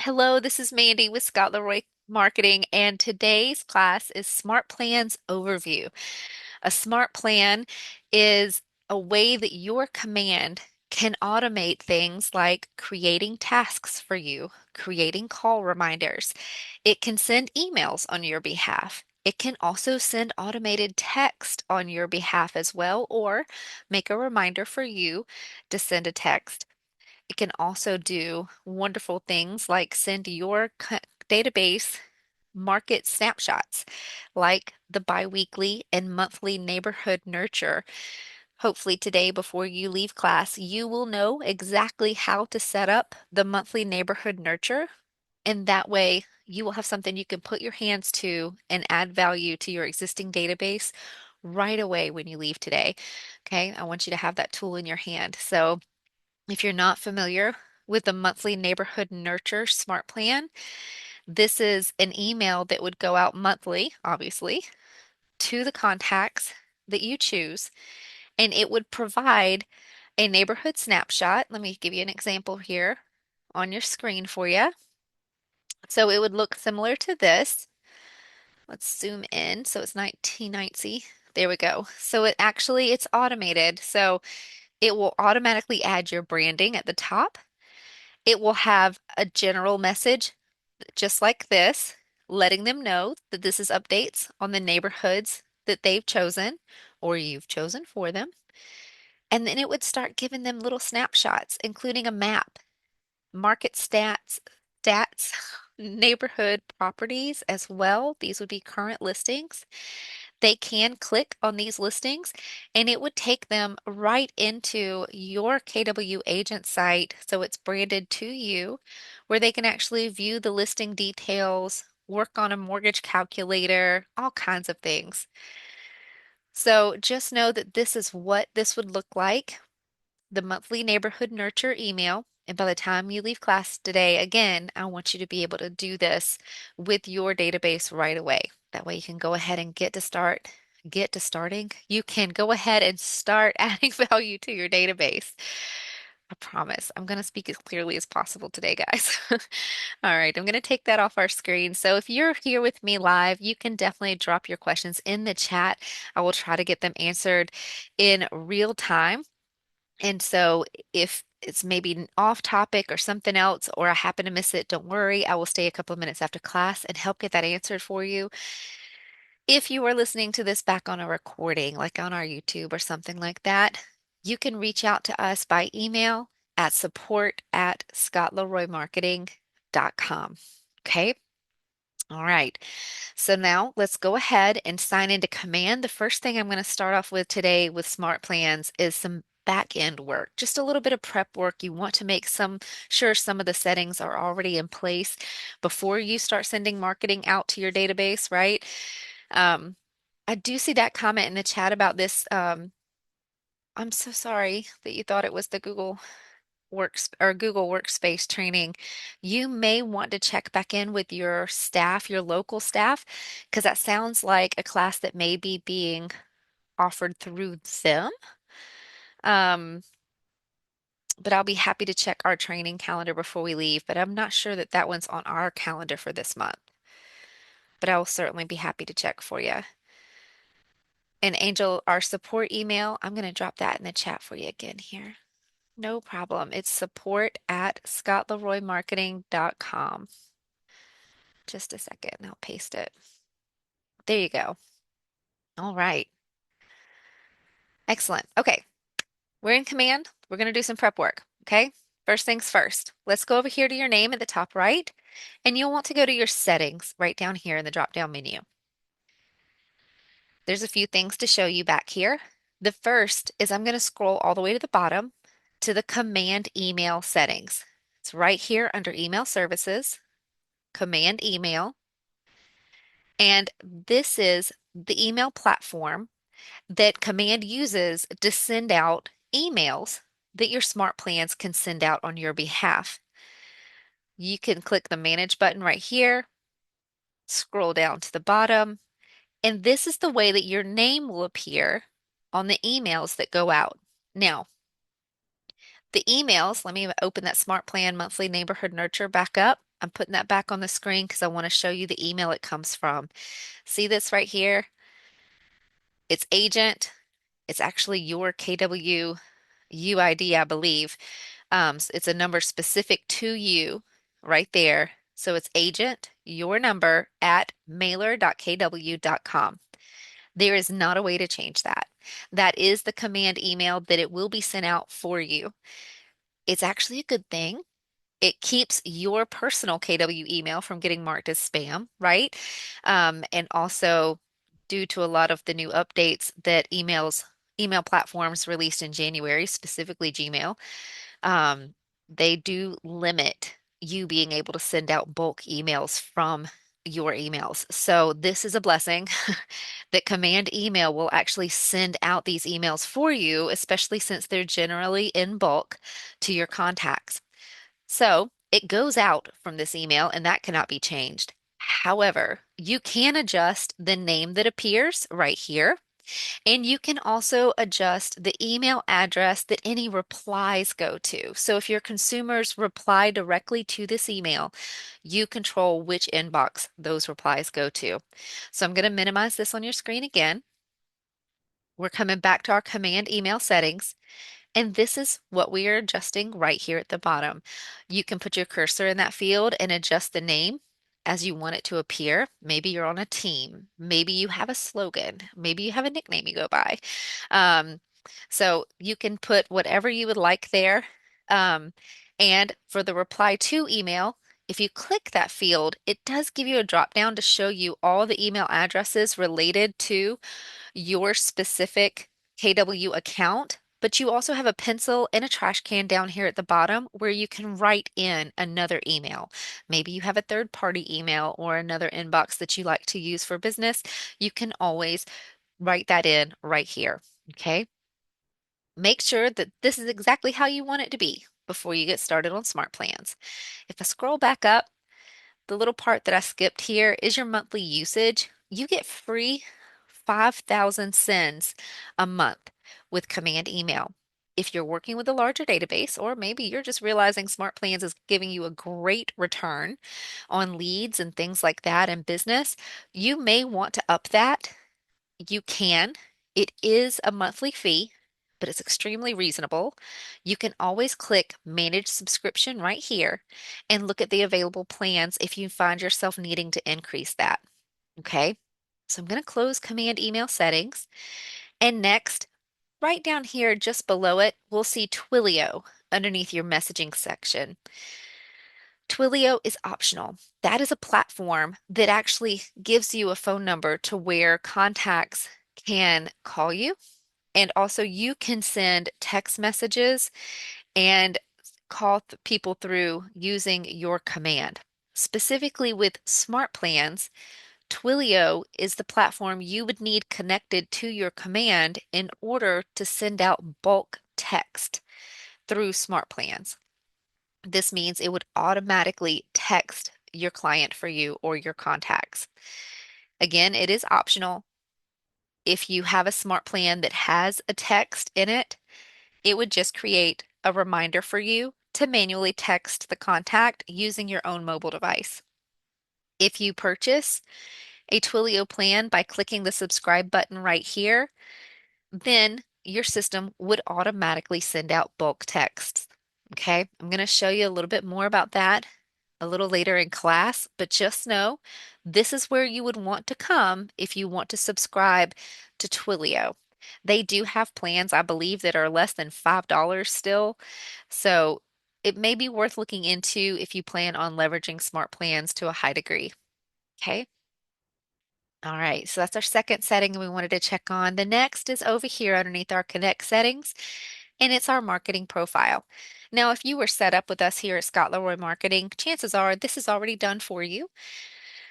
Hello, this is Mandy with Scott Leroy Marketing, and today's class is Smart Plans Overview. A smart plan is a way that your command can automate things like creating tasks for you, creating call reminders. It can send emails on your behalf. It can also send automated text on your behalf as well, or make a reminder for you to send a text. It can also do wonderful things like send your database market snapshots, like the biweekly and monthly neighborhood nurture. Hopefully, today, before you leave class, you will know exactly how to set up the monthly neighborhood nurture. And that way, you will have something you can put your hands to and add value to your existing database right away when you leave today. Okay, I want you to have that tool in your hand. So, if you're not familiar with the monthly neighborhood nurture smart plan, this is an email that would go out monthly, obviously, to the contacts that you choose, and it would provide a neighborhood snapshot. Let me give you an example here on your screen for you. So it would look similar to this. Let's zoom in so it's 1990. There we go. So it's automated. So it will automatically add your branding at the top. It will have a general message just like this, letting them know that this is updates on the neighborhoods that they've chosen or you've chosen for them. And then it would start giving them little snapshots, including a map, market stats, neighborhood properties as well. These would be current listings. They can click on these listings and it would take them right into your KW agent site. So it's branded to you where they can actually view the listing details, work on a mortgage calculator, all kinds of things. So just know that this is what this would look like, the monthly neighborhood nurture email. And by the time you leave class today, again, I want you to be able to do this with your database right away. That way you can go ahead and get to starting. You can go ahead and start adding value to your database. I promise. I'm going to speak as clearly as possible today, guys. All right, I'm going to take that off our screen. So if you're here with me live, you can definitely drop your questions in the chat. I will try to get them answered in real time. And so if it's maybe off topic or something else, or I happen to miss it, don't worry. I will stay a couple of minutes after class and help get that answered for you. If you are listening to this back on a recording, like on our YouTube or something like that, you can reach out to us by email at support@scottleroymarketing.com. Okay. All right. So now let's go ahead and sign into Command. The first thing I'm going to start off with today with Smart Plans is some back end work, just a little bit of prep work. You want to make sure some of the settings are already in place before you start sending marketing out to your database, right? Um, I do see that comment in the chat about this. I'm so sorry that you thought it was the Google Workspace training. You may want to check back in with your staff, your local staff, because that sounds like a class that may be being offered through them. Um, but I'll be happy to check our training calendar before we leave, but I'm not sure that that one's on our calendar for this month. But I will certainly be happy to check for you. And Angel, our support email, I'm going to drop that in the chat for you again here. No problem. It's support@scottleroymarketing.com. Just a second, and I'll paste it. There you go. All right. Excellent. Okay. We're in Command. We're going to do some prep work. Okay. First things first. Let's go over here to your name at the top right, and you'll want to go to your settings right down here in the drop-down menu. There's a few things to show you back here. The first is I'm going to scroll all the way to the bottom to the Command Email settings. It's right here under Email Services, Command Email, and this is the email platform that Command uses to send out emails that your smart plans can send out on your behalf. You can click the Manage button right here, scroll down to the bottom, and this is the way that your name will appear on the emails that go out. Now, the emails, let me open that Smart Plan Monthly Neighborhood Nurture back up. I'm putting that back on the screen because I want to show you the email it comes from. See this right here? It's agent. It's actually your KW UID, I believe. It's a number specific to you right there. So it's agent, your number at mailer.kw.com. There is not a way to change that. That is the command email that it will be sent out for you. It's actually a good thing. It keeps your personal KW email from getting marked as spam, right? And also, due to a lot of the new updates that email platforms released in January, specifically Gmail, um, they do limit you being able to send out bulk emails from your emails. So this is a blessing that command email will actually send out these emails for you, especially since they're generally in bulk to your contacts. So it goes out from this email and that cannot be changed. However, you can adjust the name that appears right here. And you can also adjust the email address that any replies go to. So if your consumers reply directly to this email, you control which inbox those replies go to. So I'm going to minimize this on your screen again. We're coming back to our command email settings. And this is what we are adjusting right here at the bottom. You can put your cursor in that field and adjust the name as you want it to appear. Maybe you're on a team. Maybe you have a slogan. Maybe you have a nickname you go by. Um, so you can put whatever you would like there. Um, and for the reply to email, if you click that field, it does give you a drop down to show you all the email addresses related to your specific KW account, but you also have a pencil and a trash can down here at the bottom where you can write in another email. Maybe you have a third party email or another inbox that you like to use for business. You can always write that in right here. Okay. Make sure that this is exactly how you want it to be before you get started on Smart Plans. If I scroll back up, the little part that I skipped here is your monthly usage. You get free 5,000 sends a month with command email. If you're working with a larger database, or maybe you're just realizing Smart Plans is giving you a great return on leads and things like that in business, you may want to up that. You can. It is a monthly fee, but it's extremely reasonable. You can always click Manage Subscription right here and look at the available plans if you find yourself needing to increase that. Okay, so I'm going to close Command Email Settings. And next, right down here just below it, we'll see Twilio underneath your messaging section. Twilio is optional. That is a platform that actually gives you a phone number to where contacts can call you. And also, you can send text messages and call people through using your command. Specifically with Smart Plans, Twilio is the platform you would need connected to your command in order to send out bulk text through Smart Plans. This means it would automatically text your client for you or your contacts. Again, it is optional. If you have a smart plan that has a text in it, it would just create a reminder for you to manually text the contact using your own mobile device. If you purchase a Twilio plan by clicking the subscribe button right here, then your system would automatically send out bulk texts. Okay, I'm going to show you a little bit more about that a little later in class, but just know this is where you would want to come if you want to subscribe to Twilio. They do have plans, I believe, that are less than $5 still. So it may be worth looking into if you plan on leveraging smart plans to a high degree. Okay. All right, so that's our second setting we wanted to check on. The next is over here underneath our Connect settings, and it's our marketing profile. Now, if you were set up with us here at Scott Leroy Marketing, chances are this is already done for you.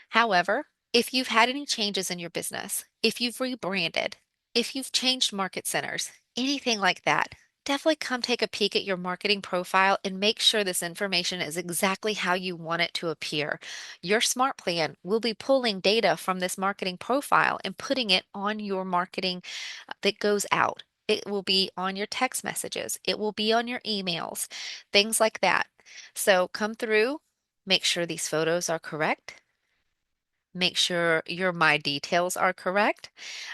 However, if you've had any changes in your business, if you've rebranded, if you've changed market centers, anything like that, definitely come take a peek at your marketing profile and make sure this information is exactly how you want it to appear. Your smart plan will be pulling data from this marketing profile and putting it on your marketing that goes out. It will be on your text messages. It will be on your emails, things like that. So come through. Make sure these photos are correct. Make sure your My Details are correct.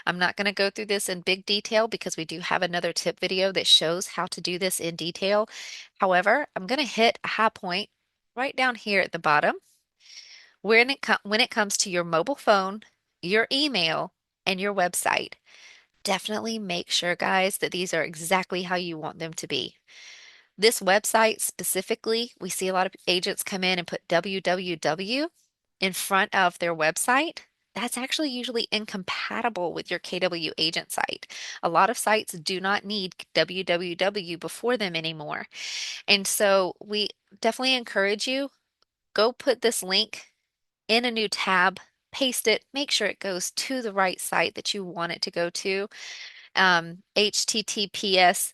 I'm not going to go through this in big detail because we do have another tip video that shows how to do this in detail. However, I'm going to hit a high point right down here at the bottom when it comes to your mobile phone, your email, and your website. Definitely make sure, guys, that these are exactly how you want them to be. This website specifically, we see a lot of agents come in and put www in front of their website. That's actually usually incompatible with your KW agent site. A lot of sites do not need www before them anymore. And so we definitely encourage you, go put this link in a new tab, paste it, make sure it goes to the right site that you want it to go to. HTTPS ://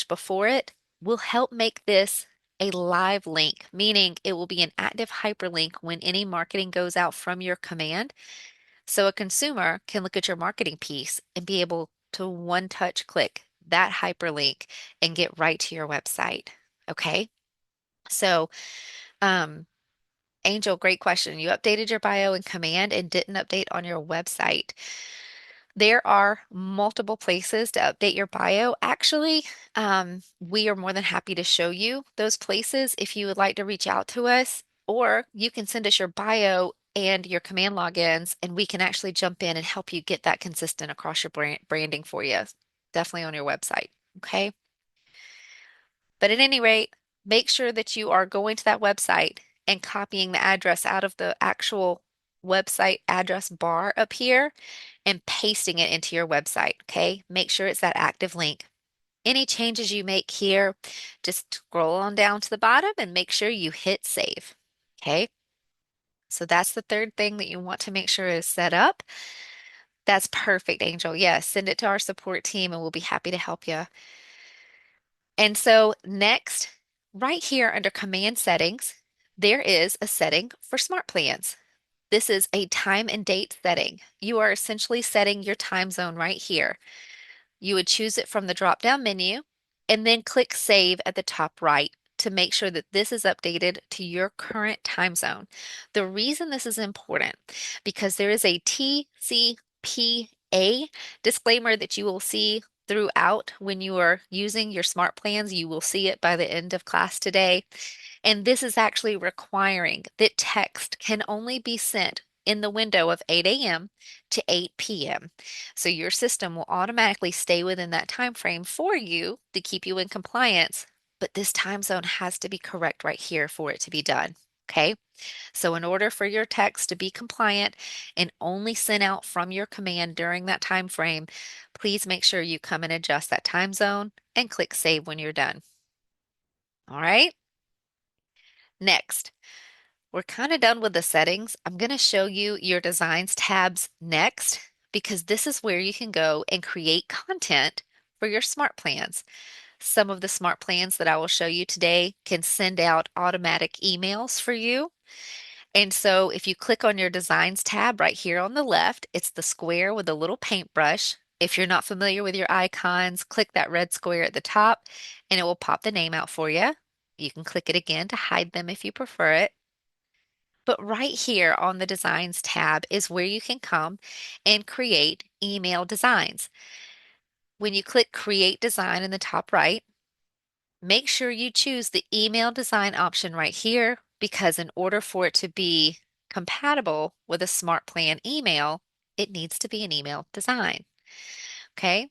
before it will help make this a live link, meaning it will be an active hyperlink when any marketing goes out from your command. So a consumer can look at your marketing piece and be able to one touch click that hyperlink and get right to your website. Okay. So, um, Angel, great question. You updated your bio in command and didn't update on your website. There are multiple places to update your bio. Actually, we are more than happy to show you those places if you would like to reach out to us, or you can send us your bio and your command logins, and we can actually jump in and help you get that consistent across your branding for you, definitely on your website. Okay. But at any rate, make sure that you are going to that website and copying the address out of the actual website address bar up here and pasting it into your website. Okay. Make sure it's that active link. Any changes you make here, just scroll on down to the bottom and make sure you hit save. Okay. So that's the third thing that you want to make sure is set up. That's perfect, Angel. Yes, send it to our support team and we'll be happy to help you. And so next, right here under command settings, there is a setting for smart plans. This is a time and date setting. You are essentially setting your time zone right here. You would choose it from the drop-down menu and then click Save at the top right to make sure that this is updated to your current time zone. The reason this is important because there is a TCPA disclaimer that you will see throughout when you are using your smart plans. You will see it by the end of class today. And this is actually requiring that text can only be sent in the window of 8 a.m. to 8 p.m. So your system will automatically stay within that time frame for you to keep you in compliance, but this time zone has to be correct right here for it to be done. Okay? So in order for your text to be compliant and only sent out from your command during that time frame, please make sure you come and adjust that time zone and click save when you're done. All right? Next, we're kind of done with the settings. I'm going to show you your designs tabs next because this is where you can go and create content for your smart plans. Some of the smart plans that I will show you today can send out automatic emails for you. And so if you click on your designs tab right here on the left, it's the square with a little paintbrush. If you're not familiar with your icons, click that red square at the top and it will pop the name out for you. You can click it again to hide them if you prefer it. But right here on the Designs tab is where you can come and create email designs. When you click Create Design in the top right, make sure you choose the email design option right here because in order for it to be compatible with a Smart Plan email, it needs to be an email design. Okay?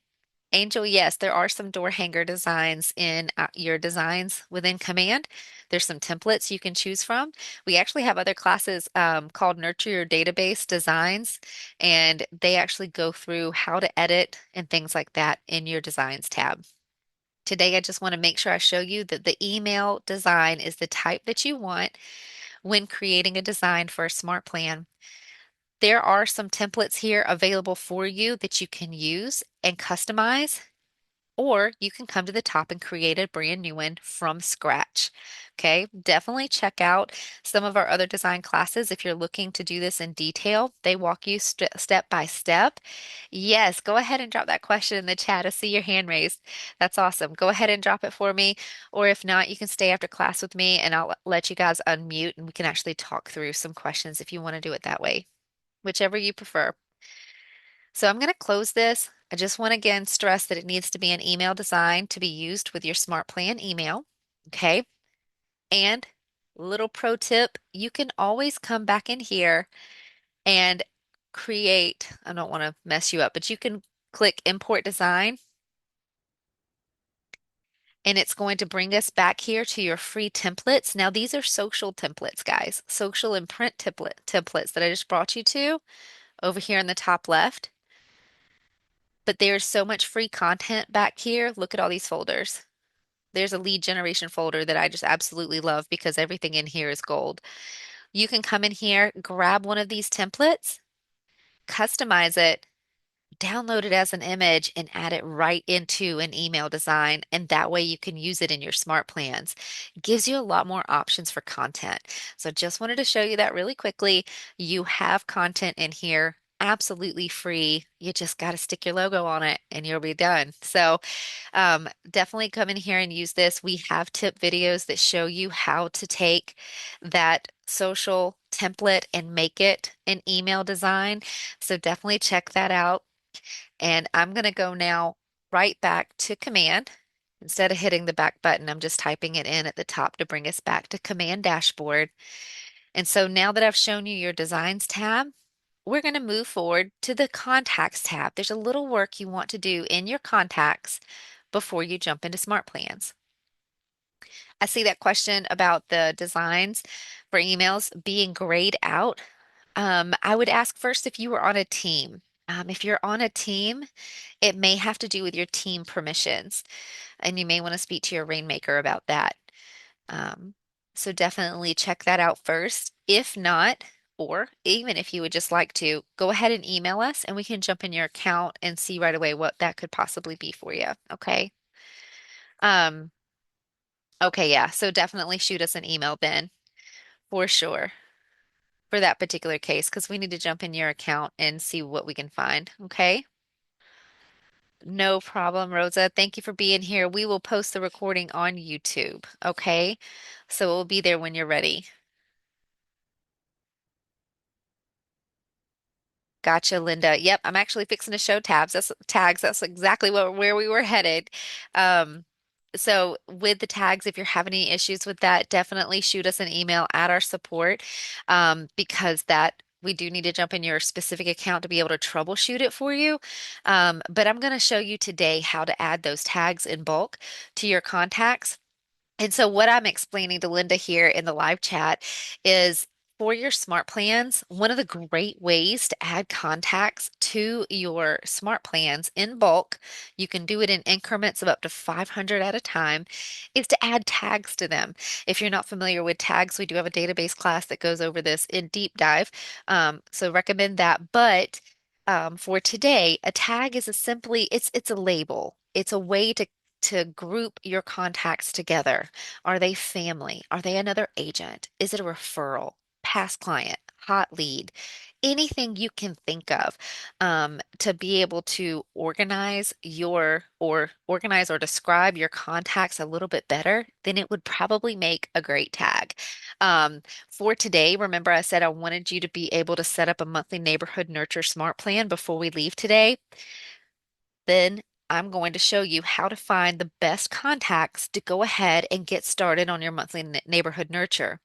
Angel, yes, there are some door hanger designs in your designs within Command. There's some templates you can choose from. We actually have other classes called Nurture Your Database Designs, and they actually go through how to edit and things like that in your Designs tab. Today, I just want to make sure I show you that the email design is the type that you want when creating a design for a smart plan. There are some templates here available for you that you can use and customize. or you can come to the top and create a brand new one from scratch. Okay, definitely check out some of our other design classes if you're looking to do this in detail. They walk you step by step. Yes, go ahead and drop that question in the chat. I see your hand raised. That's awesome. Go ahead and drop it for me. Or if not, you can stay after class with me and I'll let you guys unmute and we can actually talk through some questions if you want to do it that way, whichever you prefer. So I'm going to close this. I just want to again stress that it needs to be an email design to be used with your SmartPlan email. Okay. And little pro tip, you can always come back in here and create, I don't want to mess you up, but you can click import design and it's going to bring us back here to your free templates. Now these are social templates, guys, social and print templates that I just brought you to over here in the top left. But there's so much free content back here. Look at all these folders. There's a lead generation folder that I just absolutely love because everything in here is gold. You can come in here, grab one of these templates, customize it, download it as an image, and add it right into an email design. And that way you can use it in your smart plans. It gives you a lot more options for content. So just wanted to show you that really quickly. You have content in here. Absolutely free. You just got to stick your logo on it and you'll be done. So definitely come in here and use this. We have tip videos that show you how to take that social template and make it an email design. So definitely check that out. And I'm going to go now right back to command. Instead of hitting the back button, I'm just typing it in at the top to bring us back to command dashboard. And so now that I've shown you your designs tab, we're going to move forward to the contacts tab. There's a little work you want to do in your contacts before you jump into Smart Plans. I see that question about the designs for emails being grayed out. I would ask first if you were on a team. If you're on a team, it may have to do with your team permissions, and you may want to speak to your rainmaker about that. Um, so definitely check that out first. If not, or even if you would just like to, go ahead and email us and we can jump in your account and see right away what that could possibly be for you. Okay. Um, okay, yeah. So definitely shoot us an email then for sure for that particular case because we need to jump in your account and see what we can find. Okay. No problem, Rosa. Thank you for being here. We will post the recording on YouTube. Okay. So it will be there when you're ready. Gotcha, Linda. Yep, I'm actually fixing to show tabs. That's tags. That's exactly where we were headed. Um, so with the tags, if you're having any issues with that, definitely shoot us an email at our support, because that we do need to jump in your specific account to be able to troubleshoot it for you. But I'm going to show you today how to add those tags in bulk to your contacts. And so, what I'm explaining to Linda here in the live chat is for your smart plans, one of the great ways to add contacts to your smart plans in bulk, you can do it in increments of up to 500 at a time, is to add tags to them. If you're not familiar with tags, we do have a database class that goes over this in deep dive. So, recommend that. But for today, a tag is it's a label. It's a way to group your contacts together. Are they family? Are they another agent? Is it a referral? Past client? Hot lead? Anything you can think of, to be able to organize or describe your contacts a little bit better, then it would probably make a great tag. For today, remember I said I wanted you to be able to set up a monthly neighborhood nurture smart plan before we leave today. Then I'm going to show you how to find the best contacts to go ahead and get started on your monthly neighborhood nurture.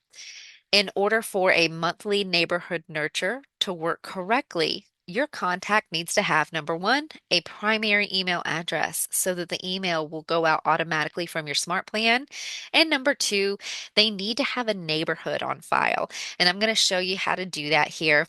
In order for a monthly neighborhood nurture to work correctly, your contact needs to have number one, a primary email address so that the email will go out automatically from your smart plan. And number two, they need to have a neighborhood on file. And I'm going to show you how to do that here.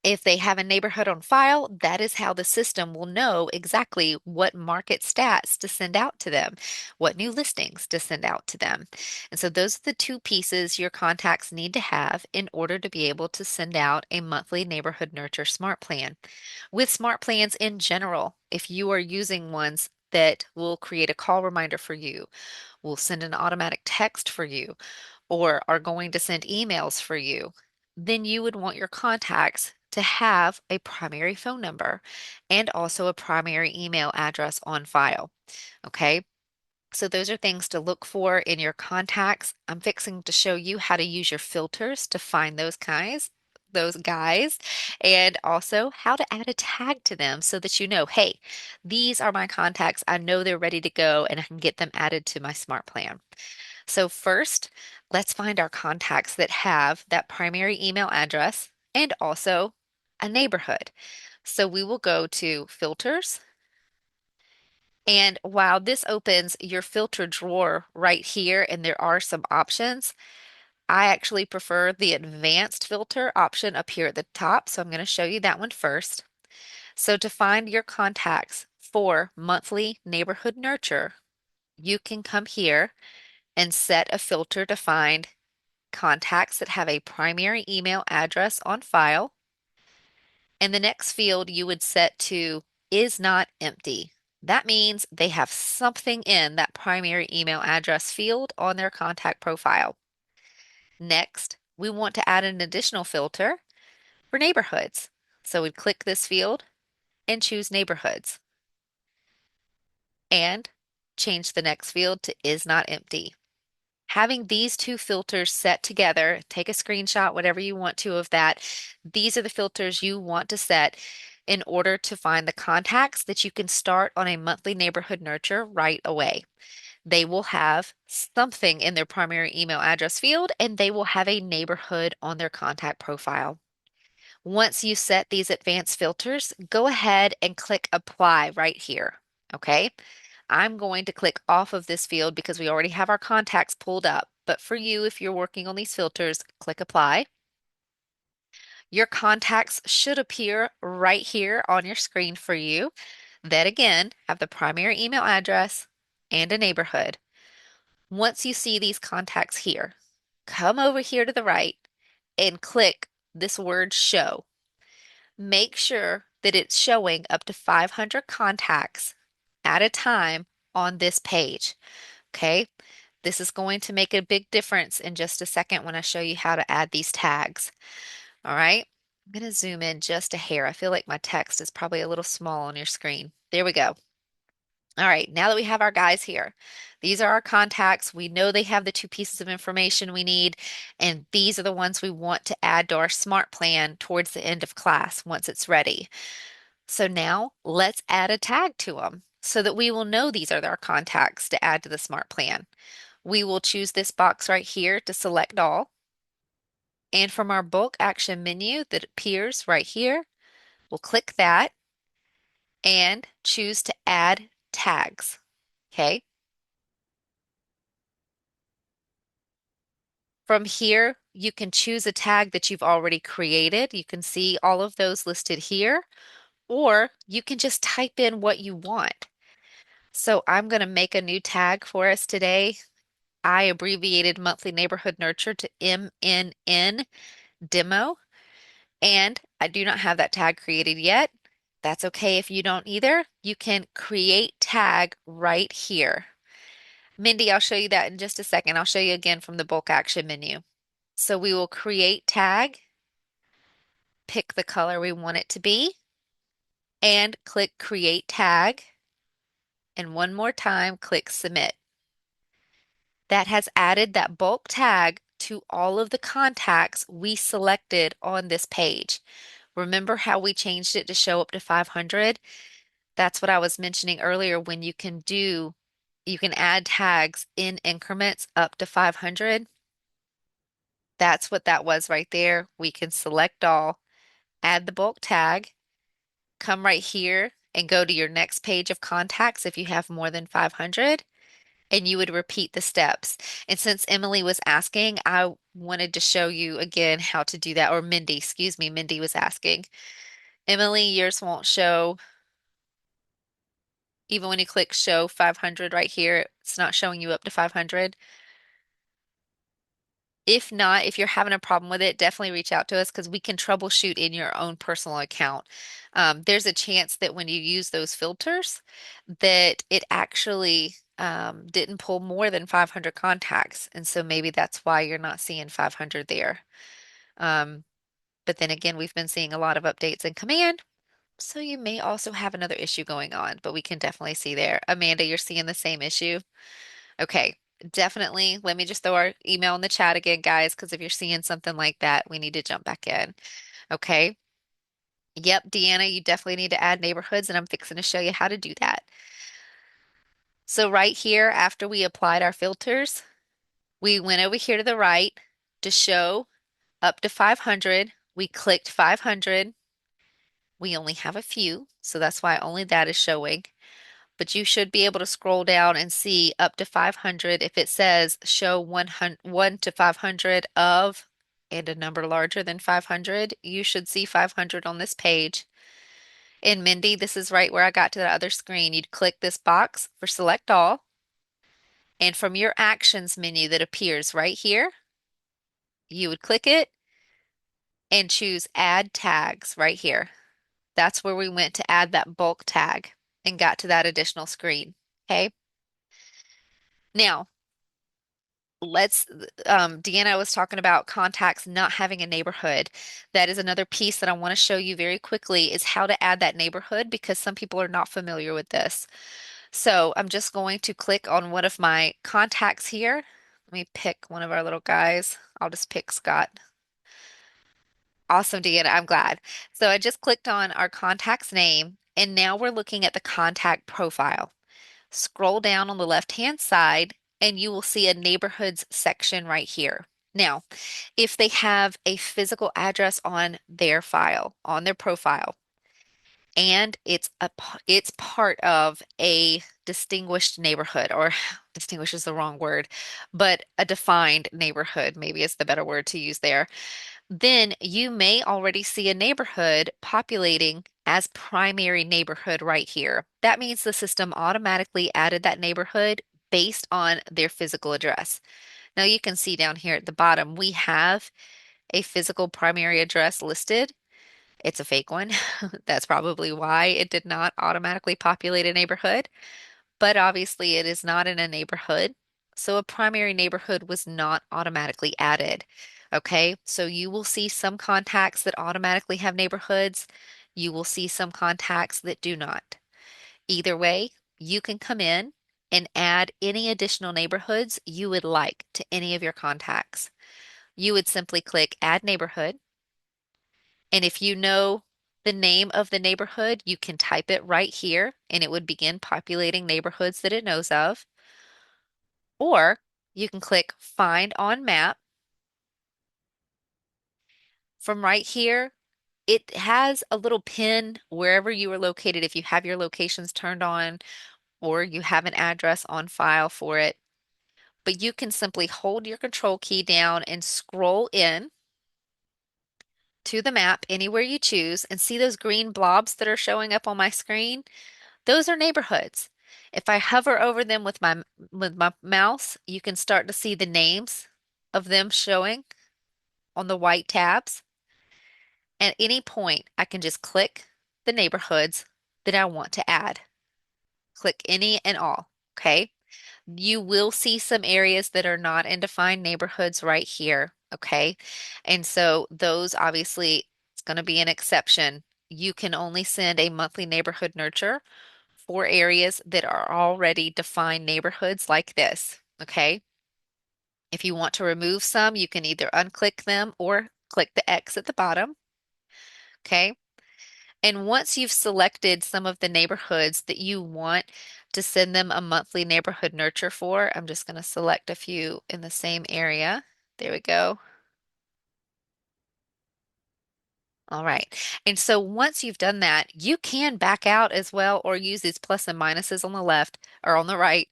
If they have a neighborhood on file, that is how the system will know exactly what market stats to send out to them, what new listings to send out to them. And so those are the two pieces your contacts need to have in order to be able to send out a monthly neighborhood nurture smart plan. With smart plans in general, if you are using ones that will create a call reminder for you, will send an automatic text for you, or are going to send emails for you, then you would want your contacts to have a primary phone number and also a primary email address on file. Okay. So those are things to look for in your contacts. I'm fixing to show you how to use your filters to find those guys, and also how to add a tag to them so that you know, hey, these are my contacts. I know they're ready to go and I can get them added to my smart plan. So first, let's find our contacts that have that primary email address and also a neighborhood. So we will go to filters. And while this opens your filter drawer right here, and there are some options, I actually prefer the advanced filter option up here at the top. So I'm going to show you that one first. So to find your contacts for monthly neighborhood nurture, you can come here and set a filter to find contacts that have a primary email address on file. And the next field you would set to is not empty. That means they have something in that primary email address field on their contact profile. Next, we want to add an additional filter for neighborhoods. So we'd click this field and choose neighborhoods and change the next field to is not empty. Having these two filters set together, take a screenshot, whatever you want to of that. These are the filters you want to set in order to find the contacts that you can start on a monthly neighborhood nurture right away. They will have something in their primary email address field and they will have a neighborhood on their contact profile. Once you set these advanced filters, go ahead and click apply right here. Okay. I'm going to click off of this field because we already have our contacts pulled up. But for you, if you're working on these filters, click apply. Your contacts should appear right here on your screen for you. That again have the primary email address and a neighborhood. Once you see these contacts here, come over here to the right and click this word show. Make sure that it's showing up to 500 contacts at a time on this page. Okay, this is going to make a big difference in just a second when I show you how to add these tags. All right, I'm going to zoom in just a hair. I feel like my text is probably a little small on your screen. There we go. All right, now that we have our guys here, these are our contacts. We know they have the two pieces of information we need, and these are the ones we want to add to our smart plan towards the end of class once it's ready. So now let's add a tag to them so that we will know these are our contacts to add to the smart plan. We will choose this box right here to select all. And from our bulk action menu that appears right here, we'll click that and choose to add tags. Okay. From here, you can choose a tag that you've already created. You can see all of those listed here, or you can just type in what you want. So I'm going to make a new tag for us today. I abbreviated monthly neighborhood nurture to MNN demo, and I do not have that tag created yet. That's okay if you don't either. You can create tag right here. Mindy, I'll show you that in just a second. I'll show you again from the bulk action menu. So we will create tag, pick the color we want it to be, and click create tag. And one more time, click submit. That has added that bulk tag to all of the contacts we selected on this page. Remember how we changed it to show up to 500? That's what I was mentioning earlier when you can add tags in increments up to 500. That's what that was right there. We can select all, add the bulk tag, come right here and go to your next page of contacts if you have more than 500, and you would repeat the steps. And since Emily was asking, I wanted to show you again how to do that. Or Mindy, excuse me, Mindy was asking. Emily, yours won't show. Even when you click show 500 right here, it's not showing you up to 500. If not, if you're having a problem with it, definitely reach out to us because we can troubleshoot in your own personal account. There's a chance that when you use those filters, that it actually didn't pull more than 500 contacts, and so maybe that's why you're not seeing 500 there. Um, but then again, we've been seeing a lot of updates in Command, so you may also have another issue going on, but we can definitely see there. Amanda, you're seeing the same issue? Okay, definitely. Let me just throw our email in the chat again, guys, because if you're seeing something like that, we need to jump back in. Okay. Yep, Deanna, you definitely need to add neighborhoods, and I'm fixing to show you how to do that. So right here, after we applied our filters, we went over here to the right to show up to 500. We clicked 500. We only have a few, so that's why only that is showing. But you should be able to scroll down and see up to 500. If it says show 1 to 500 of and a number larger than 500, you should see 500 on this page. And Mindy, this is right where I got to the other screen. You'd click this box for select all. And from your actions menu that appears right here, you would click it and choose add tags right here. That's where we went to add that bulk tag and got to that additional screen. Okay. Now, let's Deanna was talking about contacts not having a neighborhood. That is another piece that I want to show you very quickly is how to add that neighborhood because some people are not familiar with this. So I'm just going to click on one of my contacts here. Let me pick one of our little guys. I'll just pick Scott. Awesome, Deanna. I'm glad. So I just clicked on our contact's name, and now we're looking at the contact profile. Scroll down on the left-hand side, and you will see a neighborhoods section right here. Now, if they have a physical address on their file, on their profile, and it's part of a distinguished neighborhood, or distinguished is the wrong word, but a defined neighborhood, maybe is the better word to use there, then you may already see a neighborhood populating as primary neighborhood right here. That means the system automatically added that neighborhood based on their physical address. Now you can see down here at the bottom, we have a physical primary address listed. It's a fake one. That's probably why it did not automatically populate a neighborhood, but obviously it is not in a neighborhood. So a primary neighborhood was not automatically added. Okay, so you will see some contacts that automatically have neighborhoods. You will see some contacts that do not. Either way, you can come in and add any additional neighborhoods you would like to any of your contacts. You would simply click Add Neighborhood. And if you know the name of the neighborhood, you can type it right here and it would begin populating neighborhoods that it knows of. Or you can click Find on Map. From right here, it has a little pin wherever you are located if you have your locations turned on or you have an address on file for it. But you can simply hold your control key down and scroll in to the map anywhere you choose and see those green blobs that are showing up on my screen. Those are neighborhoods. If I hover over them with my mouse, you can start to see the names of them showing on the white tabs. At any point, I can just click the neighborhoods that I want to add. Click any and all, okay? You will see some areas that are not in defined neighborhoods right here, okay? And so those obviously, it's going to be an exception. You can only send a monthly neighborhood nurture for areas that are already defined neighborhoods like this, okay? If you want to remove some, you can either unclick them or click the X at the bottom, okay? And once you've selected some of the neighborhoods that you want to send them a monthly neighborhood nurture for, I'm just going to select a few in the same area. There we go. All right. And so once you've done that, you can back out as well or use these plus and minuses on the left or on the right.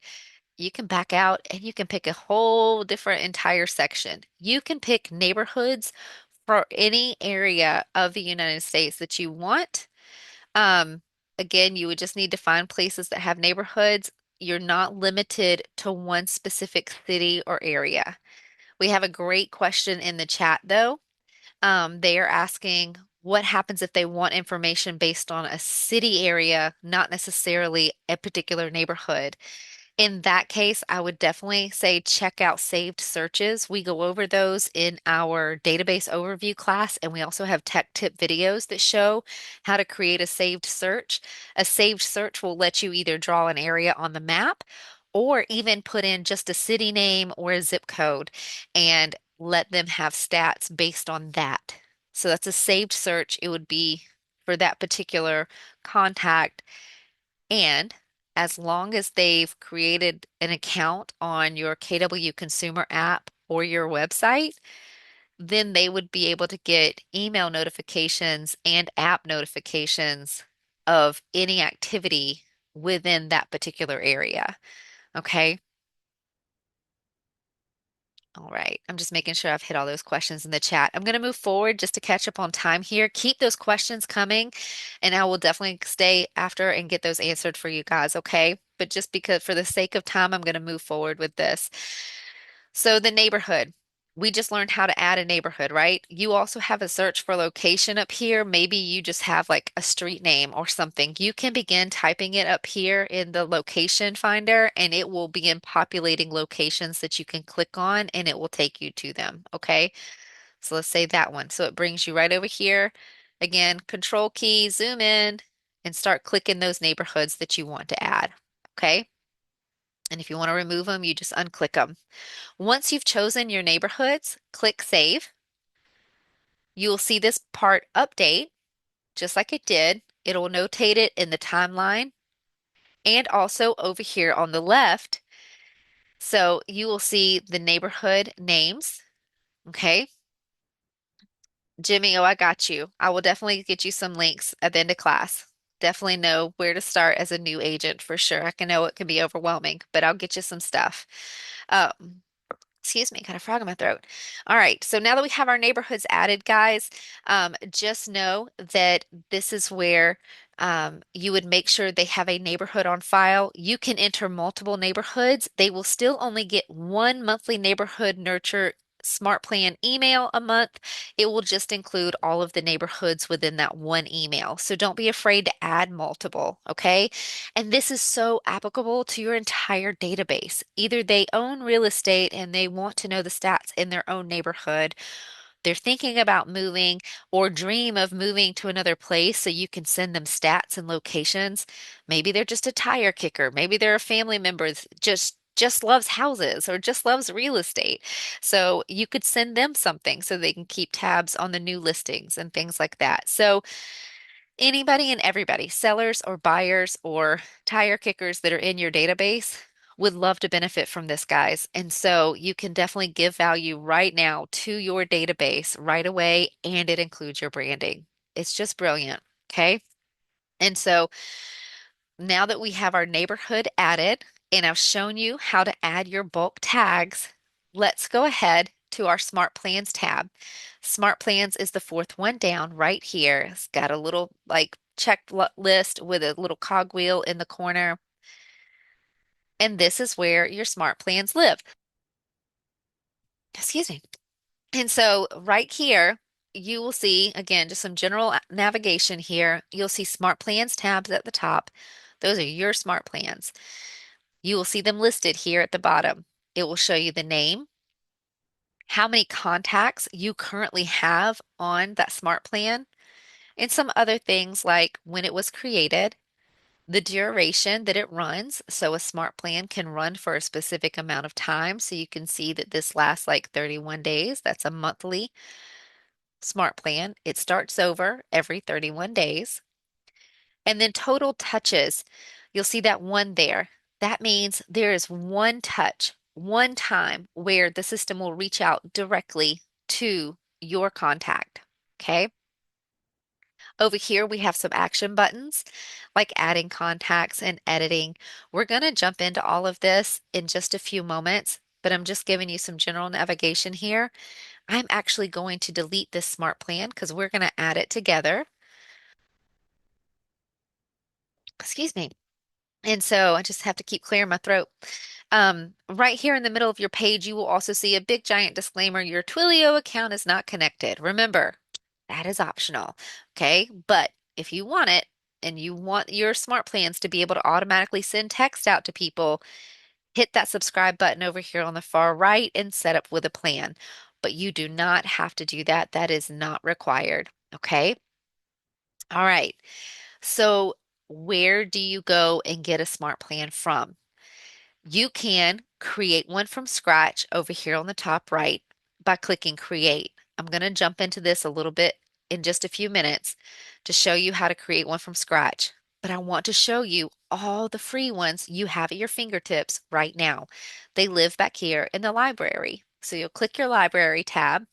You can back out and you can pick a whole different entire section. You can pick neighborhoods for any area of the United States that you want. Um, Again, you would just need to find places that have neighborhoods. You're not limited to one specific city or area. We have a great question in the chat though. They are asking what happens if they want information based on a city area, not necessarily a particular neighborhood. In that case, I would definitely say check out saved searches. We go over those in our database overview class, and we also have tech tip videos that show how to create a saved search. A saved search will let you either draw an area on the map or even put in just a city name or a zip code and let them have stats based on that. So that's a saved search. It would be for that particular contact, and as long as they've created an account on your KW Consumer app or your website, then they would be able to get email notifications and app notifications of any activity within that particular area. Okay. All right. I'm just making sure I've hit all those questions in the chat. I'm going to move forward just to catch up on time here. Keep those questions coming, and I will definitely stay after and get those answered for you guys, okay? But just because for the sake of time, I'm going to move forward with this. So the neighborhood. We just learned how to add a neighborhood, right? You also have a search for location up here. Maybe you just have like a street name or something. You can begin typing it up here in the location finder, and it will begin populating locations that you can click on and it will take you to them. Okay. So let's say that one. So it brings you right over here. Again, control key, zoom in, and start clicking those neighborhoods that you want to add. Okay. And if you want to remove them, you just unclick them. Once you've chosen your neighborhoods, click Save. You will see this part update, just like it did. It'll notate it in the timeline and also over here on the left. So you will see the neighborhood names. Okay. Jimmy, oh, I got you. I will definitely get you some links at the end of class. Definitely know where to start as a new agent for sure. I can know it can be overwhelming, but I'll get you some stuff. Um, Excuse me, got a frog in my throat. All right, so now that we have our neighborhoods added, guys, just know that this is where you would make sure they have a neighborhood on file. You can enter multiple neighborhoods. They will still only get one monthly neighborhood nurture Smart Plan email a month. It will just include all of the neighborhoods within that one email. So don't be afraid to add multiple, okay? And this is so applicable to your entire database. Either they own real estate and they want to know the stats in their own neighborhood, they're thinking about moving or dream of moving to another place so you can send them stats and locations. Maybe they're just a tire kicker. Maybe they're a family member that just loves houses or just loves real estate. So you could send them something so they can keep tabs on the new listings and things like that. So anybody and everybody, sellers or buyers or tire kickers that are in your database, would love to benefit from this, guys. And so you can definitely give value right now to your database right away, and it includes your branding. It's just brilliant. Okay. And so now that we have our neighborhood added and I've shown you how to add your bulk tags, let's go ahead to our Smart Plans tab. Smart Plans is the fourth one down right here. It's got a little like list with a little cogwheel in the corner. And this is where your Smart Plans live. Excuse me. And so right here, you will see, again, just some general navigation here. You'll see Smart Plans tabs at the top. Those are your Smart Plans. You will see them listed here at the bottom. It will show you the name, how many contacts you currently have on that smart plan, and some other things like when it was created, the duration that it runs. So a smart plan can run for a specific amount of time. So you can see that this lasts like 31 days. That's a monthly smart plan. It starts over every 31 days. And then total touches, you'll see that one there. That means there is one touch, one time where the system will reach out directly to your contact. Okay. Over here, we have some action buttons like adding contacts and editing. We're going to jump into all of this in just a few moments, but I'm just giving you some general navigation here. I'm actually going to delete this smart plan because we're going to add it together. Excuse me. And so I just have to keep clearing my throat. Right here in the middle of your page, you will also see a big giant disclaimer. Your Twilio account is not connected. Remember, that is optional. Okay. But if you want it and you want your smart plans to be able to automatically send text out to people, hit that subscribe button over here on the far right and set up with a plan. But you do not have to do that. That is not required. Okay. All right. So, where do you go and get a smart plan from? You can create one from scratch over here on the top right by clicking Create. I'm going to jump into this a little bit in just a few minutes to show you how to create one from scratch. But I want to show you all the free ones you have at your fingertips right now. They live back here in the library. So you'll click your library tab,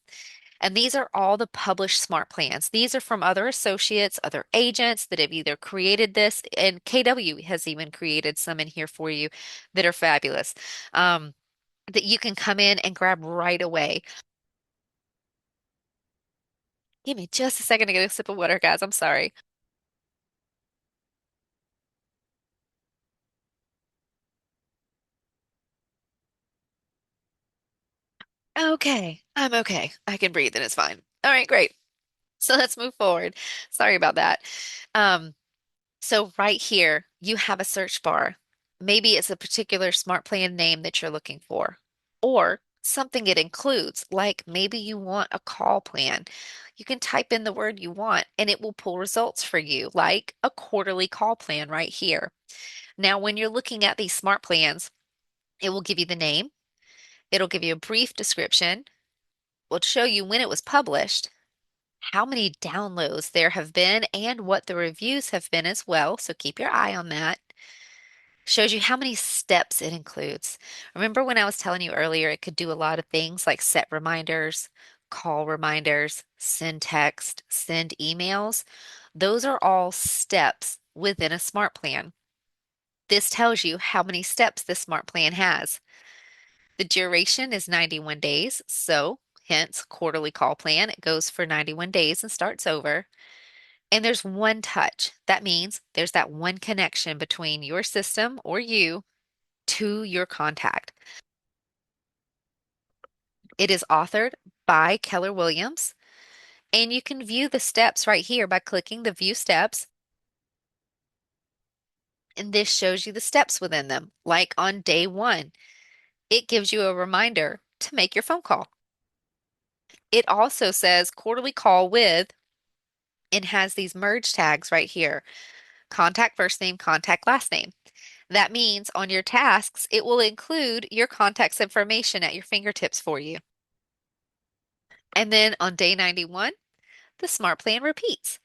and these are all the published smart plans. These are from other associates, other agents that have either created this, and KW has even created some in here for you that are fabulous, that you can come in and grab right away. Give me just a second to get a sip of water, guys. I'm sorry. Okay, I'm okay. I can breathe and it's fine. All right, great. So let's move forward. Sorry about that. Um, So right here, you have a search bar. Maybe it's a particular smart plan name that you're looking for, or something it includes, like maybe you want a call plan. You can type in the word you want and it will pull results for you, like a quarterly call plan right here. Now, when you're looking at these smart plans, it will give you the name, it'll give you a brief description, will show you when it was published, how many downloads there have been, and what the reviews have been as well. So keep your eye on that. Shows you how many steps it includes. Remember when I was telling you earlier, it could do a lot of things like set reminders, call reminders, send text, send emails. Those are all steps within a smart plan. This tells you how many steps this smart plan has. The duration is 91 days, so hence quarterly call plan. It goes for 91 days and starts over. And there's one touch. That means there's that one connection between your system or you to your contact. It is authored by Keller Williams, and you can view the steps right here by clicking the View Steps, and this shows you the steps within them. Like on day one, it gives you a reminder to make your phone call. It also says quarterly call with and has these merge tags right here. Contact first name, contact last name. That means on your tasks, it will include your contact's information at your fingertips for you. And then on day 91, the smart plan repeats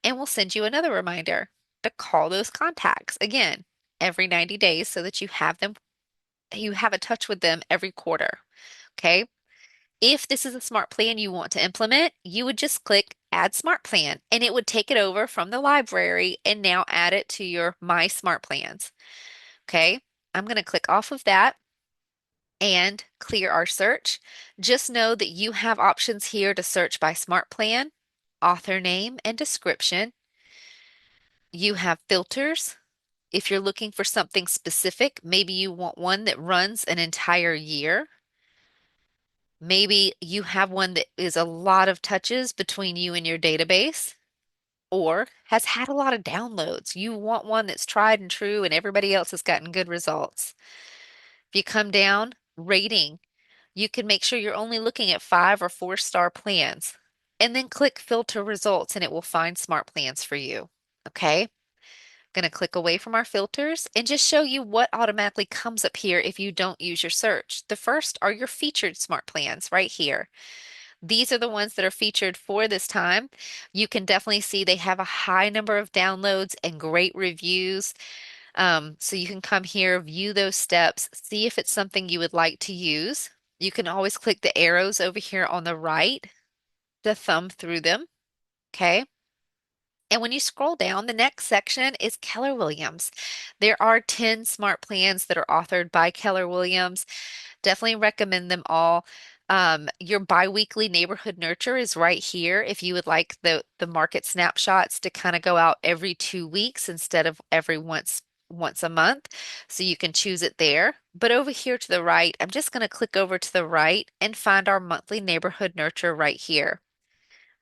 and we'll send you another reminder to call those contacts again every 90 days so that you have a touch with them every quarter. Okay. If this is a smart plan you want to implement, you would just click Add Smart Plan and it would take it over from the library and now add it to your My Smart Plans. Okay. I'm going to click off of that and clear our search. Just know that you have options here to search by Smart Plan, author name, and description. You have filters. If you're looking for something specific, maybe you want one that runs an entire year. Maybe you have one that is a lot of touches between you and your database or has had a lot of downloads. You want one that's tried and true and everybody else has gotten good results. If you come down, rating, you can make sure you're only looking at 5 or 4 star plans and then click filter results and it will find smart plans for you. Okay. Going to click away from our filters and just show you what automatically comes up here if you don't use your search. The first are your featured smart plans right here. These are the ones that are featured for this time. You can definitely see they have a high number of downloads and great reviews. So you can come here, view those steps, see if it's something you would like to use. You can always click the arrows over here on the right to thumb through them. Okay. And when you scroll down, the next section is Keller Williams. There are 10 smart plans that are authored by Keller Williams. Definitely recommend them all. Your biweekly neighborhood nurture is right here if you would like the market snapshots to kind of go out every 2 weeks instead of every once once a month, so you can choose it there. But over here to the right, I'm just going to click over to the right and find our monthly neighborhood nurture right here.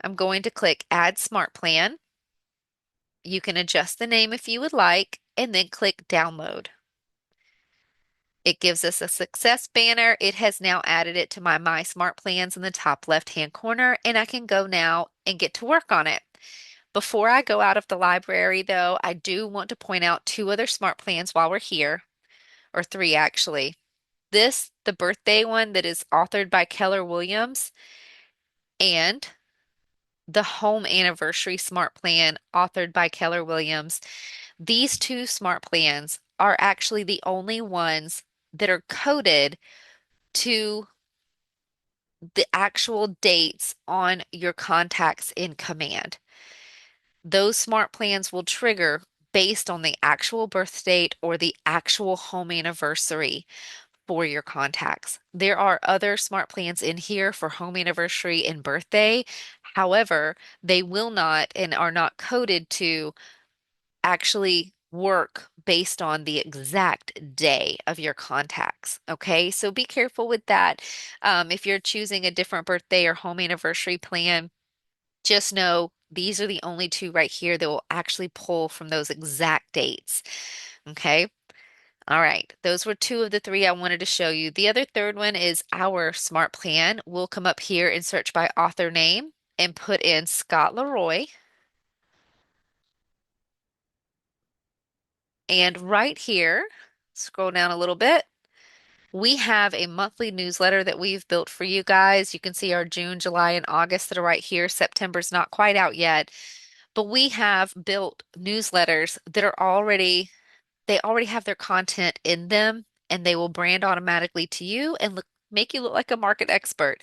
I'm going to click Add Smart Plan. You can adjust the name if you would like, and then click Download. It gives us a success banner. It has now added it to my Smart Plans in the top left-hand corner, and I can go now and get to work on it. Before I go out of the library, though, I do want to point out two other Smart Plans while we're here, or three actually. This, the birthday one that is authored by Keller Williams, and the home anniversary Smart Plan authored by Keller Williams. These two Smart Plans are actually the only ones that are coded to the actual dates on your contacts in command. Those smart plans will trigger based on the actual birth date or the actual home anniversary for your contacts. There are other smart plans in here for home anniversary and birthday. However, they will not and are not coded to actually work based on the exact day of your contacts. Okay, so be careful with that. If you're choosing a different birthday or home anniversary plan, just know these are the only two right here that will actually pull from those exact dates. Okay. All right. Those were two of the three I wanted to show you. The other third one is our smart plan. We'll come up here and search by author name and put in Scott Leroy. And right here, scroll down a little bit. We have a monthly newsletter that we've built for you guys. You can see our June, July, and August that are right here. September's not quite out yet, but we have built newsletters that are already they already have their content in them and they will brand automatically to you and make you look like a market expert.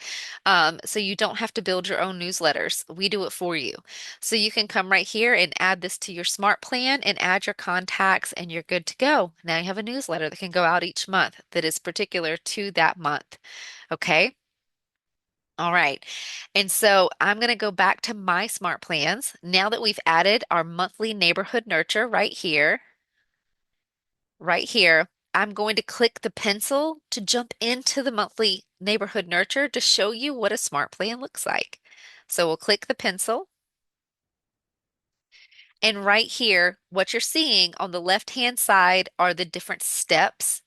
So you don't have to build your own newsletters. We do it for you. So you can come right here and add this to your smart plan and add your contacts and you're good to go. Now you have a newsletter that can go out each month that is particular to that month. Okay. All right. And so I'm going to go back to my smart plans. Now that we've added our monthly neighborhood nurture right here, I'm going to click the pencil to jump into the monthly neighborhood nurture to show you what a smart plan looks like. So we'll click the pencil. And right here, what you're seeing on the left-hand side are the different steps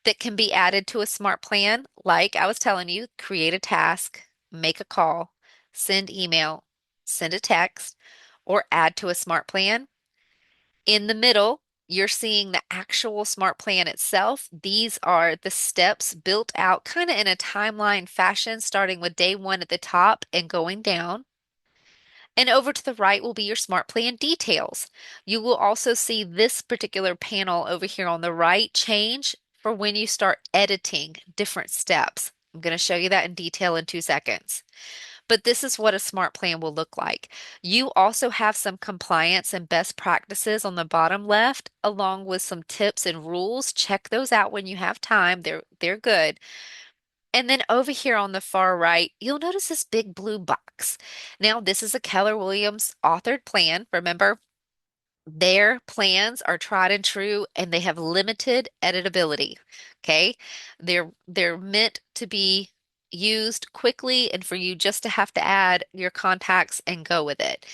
that can be added to a smart plan. Like I was telling you, create a task, make a call, send email, send a text, or add to a smart plan. In the middle, you're seeing the actual smart plan itself. These are the steps built out kind of in a timeline fashion, starting with day one at the top and going down. And over to the right will be your smart plan details. You will also see this particular panel over here on the right change for when you start editing different steps. I'm going to show you that in detail in 2 seconds. But this is what a smart plan will look like. You also have some compliance and best practices on the bottom left, along with some tips and rules. Check those out when you have time. They're good. And then over here on the far right, you'll notice this big blue box. Now, this is a Keller Williams authored plan. Remember, their plans are tried and true and they have limited editability. Okay? They're meant to be used quickly and for you just to have to add your contacts and go with it.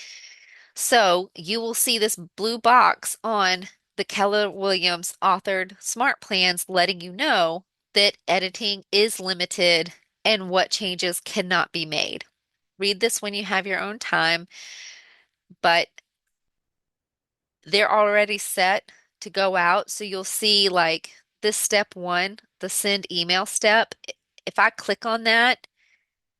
So you will see this blue box on the Keller Williams authored smart plans letting you know that editing is limited and what changes cannot be made. Read this when you have your own time, but they're already set to go out. So you'll see like this step one, the send email step. If I click on that,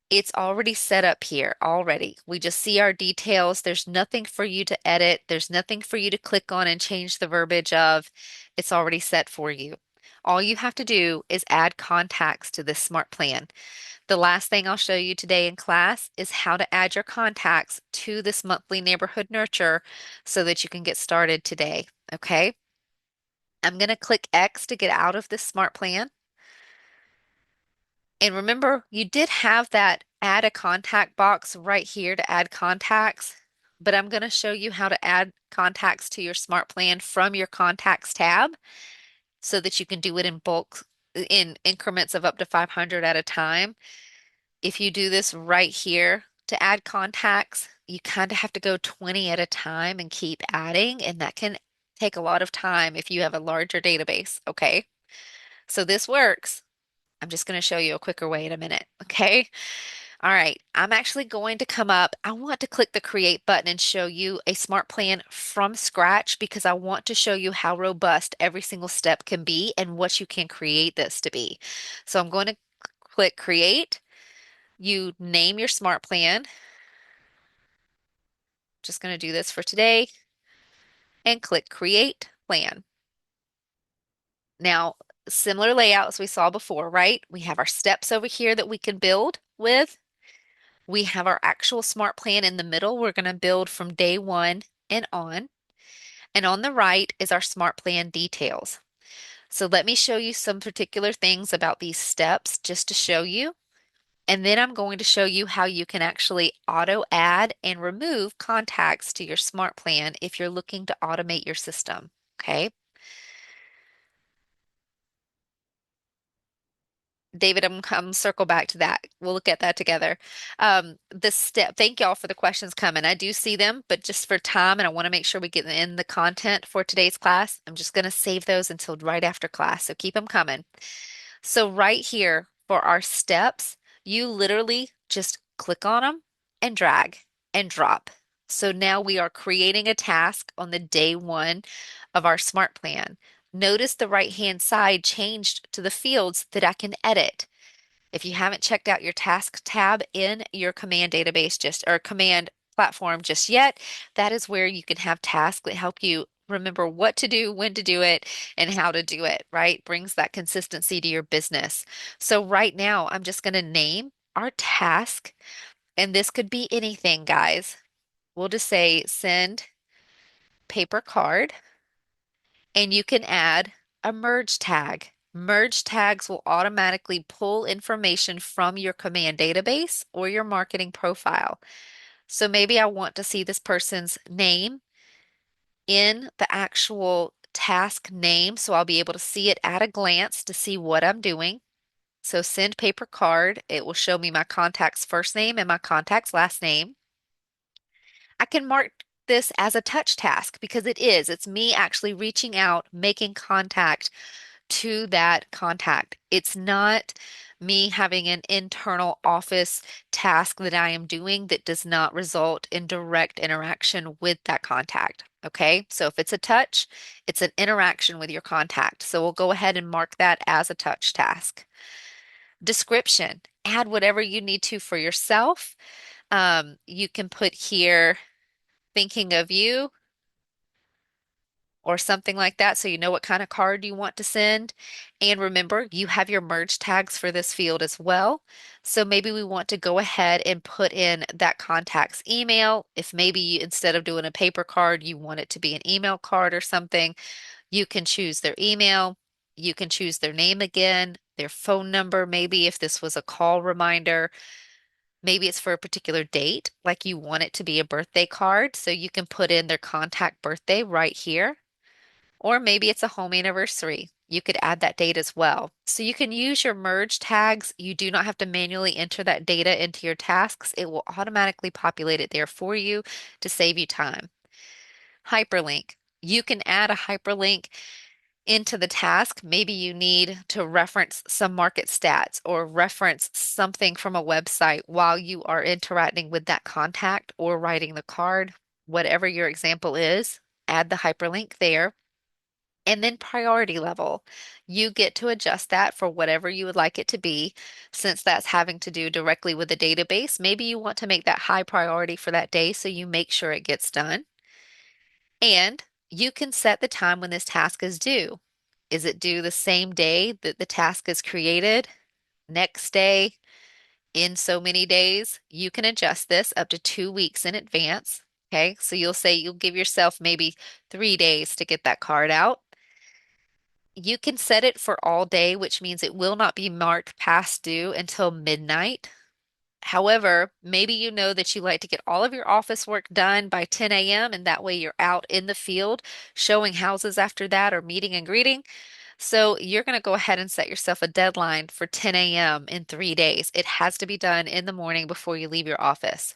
it's already set up here already. We just see our details. There's nothing for you to edit. There's nothing for you to click on and change the verbiage of. It's already set for you. All you have to do is add contacts to this smart plan. The last thing I'll show you today in class is how to add your contacts to this monthly neighborhood nurture so that you can get started today. Okay? I'm going to click X to get out of this smart plan. And remember, you did have that add a contact box right here to add contacts. but I'm going to show you how to add contacts to your Smart Plan from your Contacts tab so that you can do it in bulk in increments of up to 500 at a time. If you do this right here to add contacts, you kind of have to go 20 at a time and keep adding, and that can take a lot of time if you have a larger database, okay? So this works. I'm just going to show you a quicker way in a minute, okay? All right, I'm actually going to come up. I want to click the create button and show you a smart plan from scratch because I want to show you how robust every single step can be and what you can create this to be. So I'm going to click create. You name your smart plan. Just going to do this for today and click create plan. Now, similar layout as we saw before, right? We have our steps over here that we can build with. We have our actual smart plan in the middle. We're going to build from day one and on. And on the right is our smart plan details. So let me show you some particular things about these steps just to show you. And then I'm going to show you how you can actually auto add and remove contacts to your smart plan if you're looking to automate your system. Okay. David, I'm circle back to that. We'll look at that together. The step, thank y'all for the questions coming. I do see them, but just for time, and I want to make sure we get in the content for today's class, I'm just going to save those until right after class. So keep them coming. So right here for our steps, you literally just click on them and drag and drop. So now we are creating a task on the day one of our smart plan. Notice the right-hand side changed to the fields that I can edit. If you haven't checked out your task tab in your command database just or command platform just yet, that is where you can have tasks that help you remember what to do, when to do it, and how to do it, right? Brings that consistency to your business. So right now, I'm just going to name our task, and this could be anything, guys. We'll just say send paper card. And you can add a merge tag. Merge tags will automatically pull information from your command database or your marketing profile. So maybe I want to see this person's name in the actual task name, so I'll be able to see it at a glance to see what I'm doing. So send paper card, it will show me my contact's first name and my contact's last name. I can mark this as a touch task because it is. It's me actually reaching out, making contact to that contact. It's not me having an internal office task that I am doing that does not result in direct interaction with that contact. Okay, so if it's a touch, it's an interaction with your contact. So we'll go ahead and mark that as a touch task. Description, add whatever you need to for yourself. You can put here, thinking of you, or something like that so you know what kind of card you want to send. And remember, you have your merge tags for this field as well. So maybe we want to go ahead and put in that contact's email. If maybe instead of doing a paper card, you want it to be an email card or something, you can choose their email. You can choose their name again, their phone number, maybe if this was a call reminder. Maybe it's for a particular date, like you want it to be a birthday card. So you can put in their contact birthday right here. Or maybe it's a home anniversary. You could add that date as well. So you can use your merge tags. You do not have to manually enter that data into your tasks. It will automatically populate it there for you to save you time. Hyperlink. You can add a hyperlink into the task. Maybe you need to reference some market stats or reference something from a website while you are interacting with that contact or writing the card. Whatever your example is, add the hyperlink there. And then priority level. You get to adjust that for whatever you would like it to be. Since that's having to do directly with the database, maybe you want to make that high priority for that day so you make sure it gets done. And you can set the time when this task is due. Is it due the same day that the task is created? Next day? In so many days? You can adjust this up to 2 weeks in advance. Okay, so you'll say you'll give yourself maybe 3 days to get that card out. You can set it for all day, which means it will not be marked past due until midnight. However, maybe you know that you like to get all of your office work done by 10 a.m. and that way you're out in the field showing houses after that or meeting and greeting. So you're going to go ahead and set yourself a deadline for 10 a.m. in 3 days. It has to be done in the morning before you leave your office.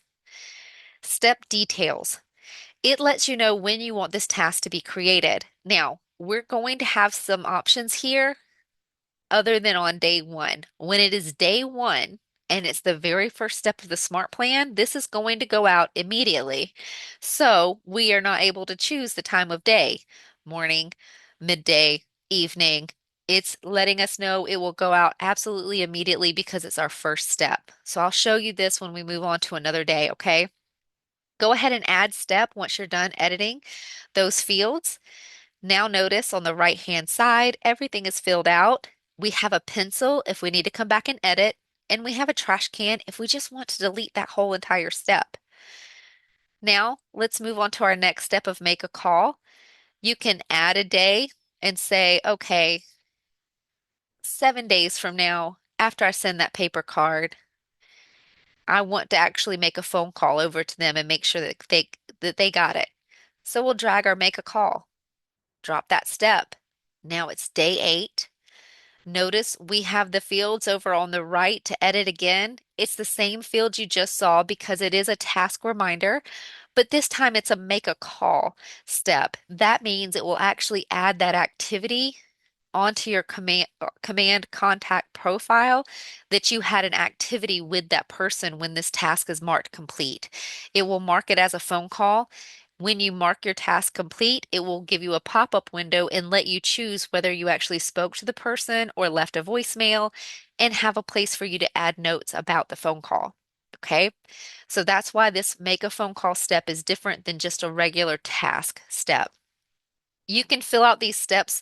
Step details. It lets you know when you want this task to be created. Now, we're going to have some options here other than on day one. When it is day one and it's the very first step of the SMART plan, this is going to go out immediately. So we are not able to choose the time of day, morning, midday, evening. It's letting us know it will go out absolutely immediately because it's our first step. So I'll show you this when we move on to another day, okay? Go ahead and add step once you're done editing those fields. Now notice on the right-hand side, everything is filled out. We have a pencil if we need to come back and edit, and we have a trash can if we just want to delete that whole entire step. Now, let's move on to our next step of make a call. You can add a day and say, okay, 7 days from now, after I send that paper card, I want to actually make a phone call over to them and make sure that they got it. So we'll drag our make a call, drop that step. Now it's day 8. Notice we have the fields over on the right to edit again. It's the same field you just saw because it is a task reminder, but this time it's a make a call step. That means it will actually add that activity onto your command contact profile that you had an activity with that person when this task is marked complete. It will mark it as a phone call. When you mark your task complete, it will give you a pop-up window and let you choose whether you actually spoke to the person or left a voicemail and have a place for you to add notes about the phone call. Okay, so that's why this make a phone call step is different than just a regular task step. You can fill out these steps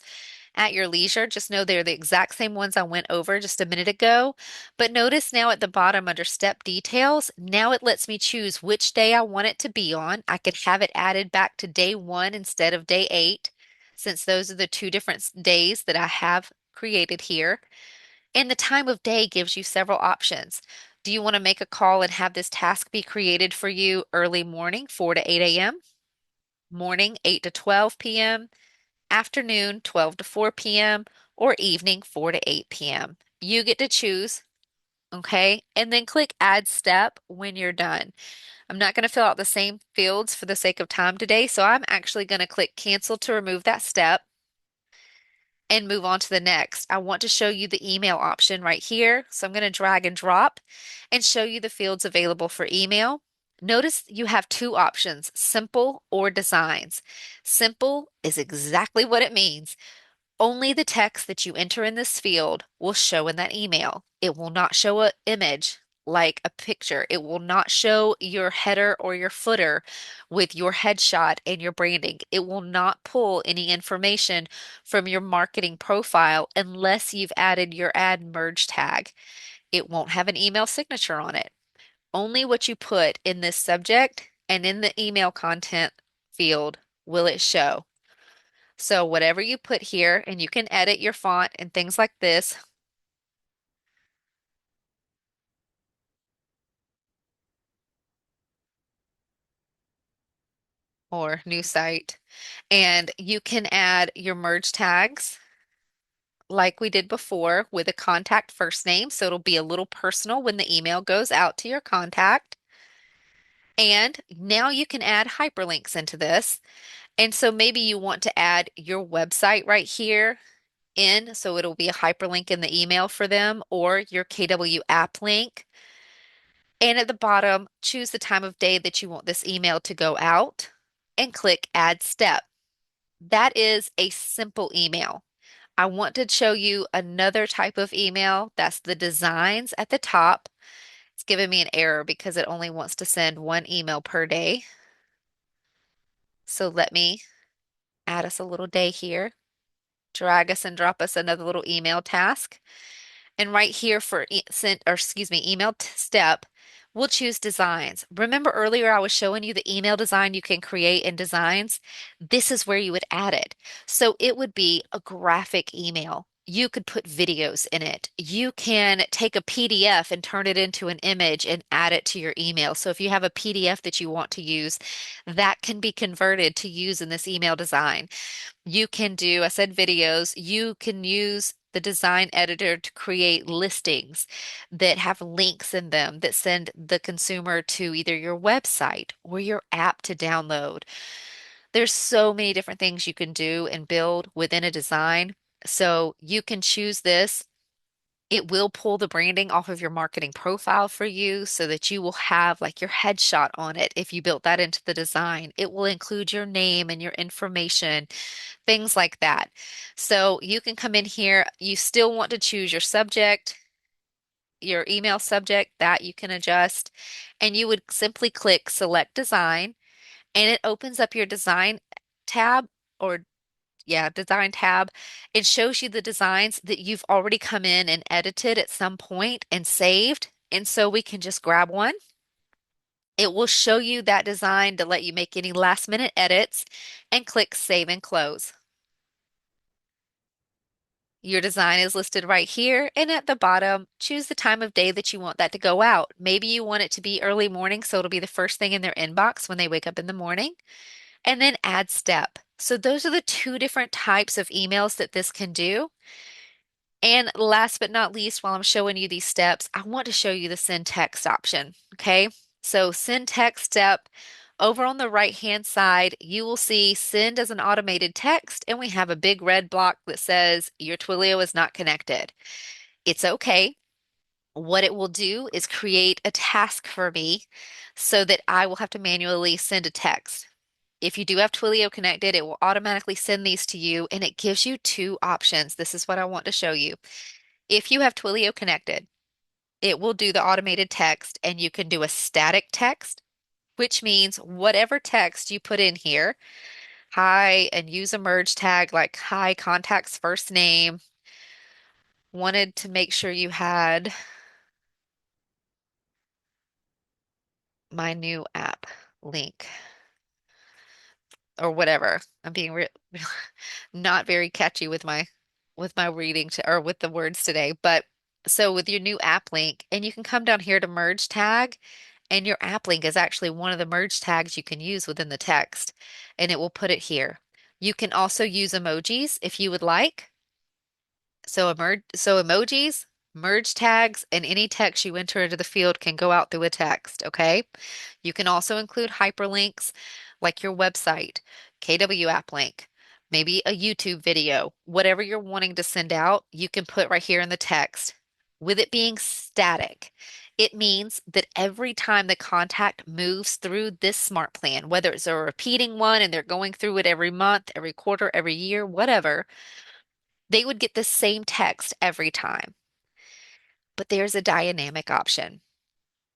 at your leisure. Just know they're the exact same ones I went over just a minute ago. But notice now at the bottom under step details, now it lets me choose which day I want it to be on. I could have it added back to day 1 instead of day 8, since those are the two different days that I have created here. And the time of day gives you several options. Do you want to make a call and have this task be created for you early morning, 4 to 8 a.m., morning, 8 to 12 p.m., afternoon 12 to 4 p.m., or evening 4 to 8 p.m. You get to choose, okay? And then click Add Step when you're done. I'm not going to fill out the same fields for the sake of time today, so I'm actually going to click Cancel to remove that step and move on to the next. I want to show you the email option right here, so I'm going to drag and drop and show you the fields available for email. Notice you have two options, simple or designs. Simple is exactly what it means. Only the text that you enter in this field will show in that email. It will not show an image like a picture. It will not show your header or your footer with your headshot and your branding. It will not pull any information from your marketing profile unless you've added your ad merge tag. It won't have an email signature on it. Only what you put in this subject and in the email content field will it show. So whatever you put here, and you can edit your font and things like this, or new site, and you can add your merge tags like we did before with a contact first name. So it'll be a little personal when the email goes out to your contact. And now you can add hyperlinks into this. And so maybe you want to add your website right here in, so it'll be a hyperlink in the email for them, or your KW app link. And at the bottom, choose the time of day that you want this email to go out and click Add Step. That is a simple email. I want to show you another type of email. That's the designs at the top. It's giving me an error because it only wants to send one email per day. So let me add us a little day here, drag us and drop us another little email task. And right here for email step, we'll choose designs. Remember earlier I was showing you the email design you can create in designs? This is where you would add it. So it would be a graphic email. You could put videos in it. You can take a PDF and turn it into an image and add it to your email. So if you have a PDF that you want to use, that can be converted to use in this email design. You can do, I said videos, you can use the design editor to create listings that have links in them that send the consumer to either your website or your app to download. There's so many different things you can do and build within a design. So you can choose this. It will pull the branding off of your marketing profile for you so that you will have like your headshot on it if you built that into the design. It will include your name and your information, things like that. So you can come in here. You still want to choose your subject, your email subject, that you can adjust, and you would simply click Select Design, and it opens up your design tab or yeah, design tab. It shows you the designs that you've already come in and edited at some point and saved. And so we can just grab one. It will show you that design to let you make any last minute edits and click Save and Close. Your design is listed right here, and at the bottom, choose the time of day that you want that to go out. Maybe you want it to be early morning, so it'll be the first thing in their inbox when they wake up in the morning, and then add step. So those are the two different types of emails that this can do. And last but not least, while I'm showing you these steps, I want to show you the send text option. Okay. So send text step over on the right hand side, you will see send as an automated text, and we have a big red block that says your Twilio is not connected. It's okay. What it will do is create a task for me so that I will have to manually send a text. If you do have Twilio connected, it will automatically send these to you, and it gives you two options. This is what I want to show you. If you have Twilio connected, it will do the automated text, and you can do a static text, which means whatever text you put in here, hi, and use a merge tag like hi, contact's first name, wanted to make sure you had my new app link or whatever. I'm being re not very catchy with my reading to, or with the words today, but so with your new app link, and you can come down here to merge tag, and your app link is actually one of the merge tags you can use within the text, and it will put it here. You can also use emojis if you would like. So emojis, merge tags, and any text you enter into the field can go out through a text, okay? You can also include hyperlinks like your website, KW app link, maybe a YouTube video, whatever you're wanting to send out, you can put right here in the text. With it being static, it means that every time the contact moves through this smart plan, whether it's a repeating one and they're going through it every month, every quarter, every year, whatever, they would get the same text every time. But there's a dynamic option.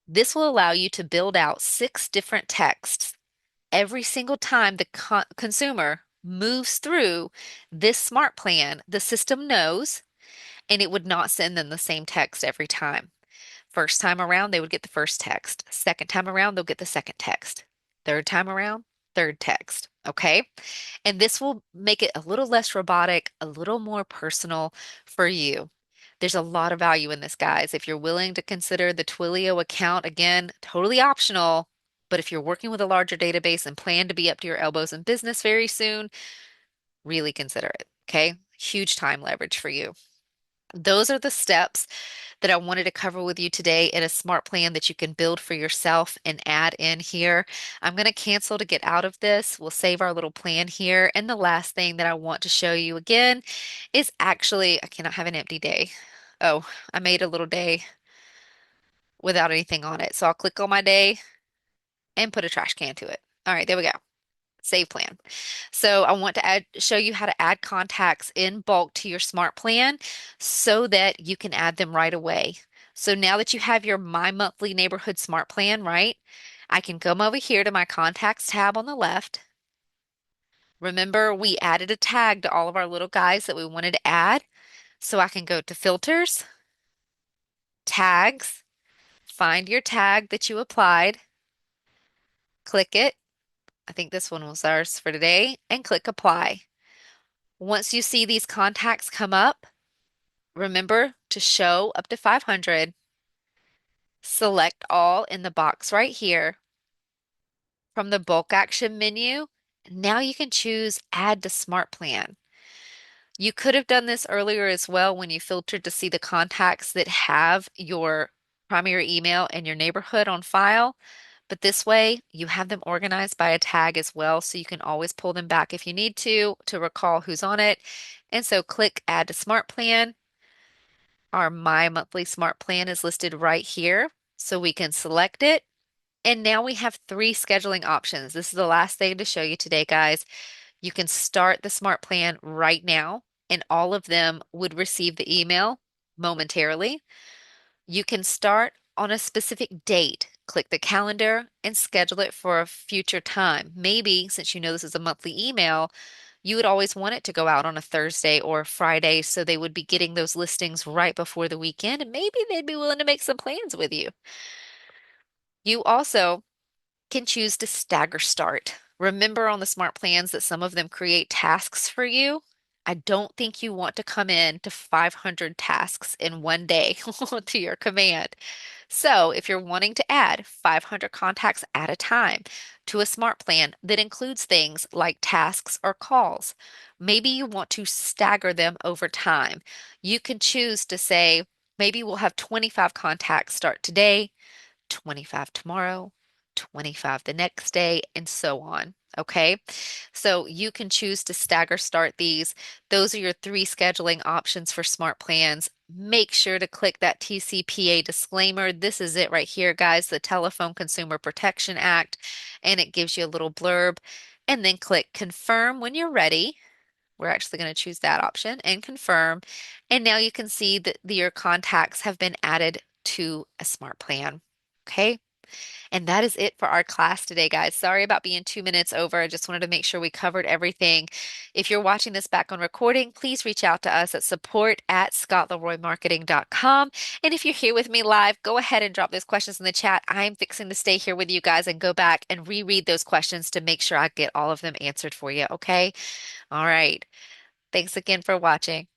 This will allow you to build out 6 different texts every single time the consumer moves through this smart plan. The system knows, and it would not send them the same text every time. First time around, they would get the first text. Second time around, they'll get the second text. Third time around, third text. Okay. And this will make it a little less robotic, a little more personal for you. There's a lot of value in this, guys. If you're willing to consider the Twilio account, again, totally optional. But if you're working with a larger database and plan to be up to your elbows in business very soon, really consider it. Okay. Huge time leverage for you. Those are the steps that I wanted to cover with you today in a smart plan that you can build for yourself and add in here. I'm going to cancel to get out of this. We'll save our little plan here. And the last thing that I want to show you again is actually, I cannot have an empty day. Oh, I made a little day without anything on it. So I'll click on my day and put a trash can to it. All right, there we go. Save plan. So I want to show you how to add contacts in bulk to your smart plan so that you can add them right away. So now that you have your My Monthly Neighborhood Smart Plan, right? I can come over here to my contacts tab on the left. Remember, we added a tag to all of our little guys that we wanted to add. So I can go to Filters, Tags, find your tag that you applied, click it. I think this one was ours for today, and click Apply. Once you see these contacts come up, Remember to show up to 500, select all in the box right here from the bulk action menu. Now you can choose add to smart plan. You could have done this earlier as well when you filtered to see the contacts that have your primary email and your neighborhood on file. But this way, you have them organized by a tag as well, so you can always pull them back if you need to recall who's on it. And so click Add to Smart Plan. Our My Monthly Smart Plan is listed right here, so we can select it. And now we have three scheduling options. This is the last thing to show you today, guys. You can start the smart plan right now, and all of them would receive the email momentarily. You can start on a specific date. Click the calendar and schedule it for a future time. Maybe since you know this is a monthly email, you would always want it to go out on a Thursday or a Friday, so they would be getting those listings right before the weekend, and maybe they'd be willing to make some plans with you. You also can choose to stagger start. Remember on the smart plans that some of them create tasks for you. I don't think you want to come in to 500 tasks in one day to your command. So if you're wanting to add 500 contacts at a time to a smart plan that includes things like tasks or calls, maybe you want to stagger them over time. You can choose to say, maybe we'll have 25 contacts start today, 25 tomorrow, 25 the next day, and so on. Okay, so you can choose to stagger start these. Those are your three scheduling options for smart plans. Make sure to click that TCPA disclaimer. This is it right here, guys, the Telephone Consumer Protection Act, and it gives you a little blurb. And then click confirm when you're ready. We're actually going to choose that option and confirm. And now you can see that your contacts have been added to a smart plan. Okay. And that is it for our class today, guys. Sorry about being 2 minutes over. I just wanted to make sure we covered everything. If you're watching this back on recording, please reach out to us at support@scottleroymarketing.com. And if you're here with me live, go ahead and drop those questions in the chat. I'm fixing to stay here with you guys and go back and reread those questions to make sure I get all of them answered for you. Okay. All right. Thanks again for watching.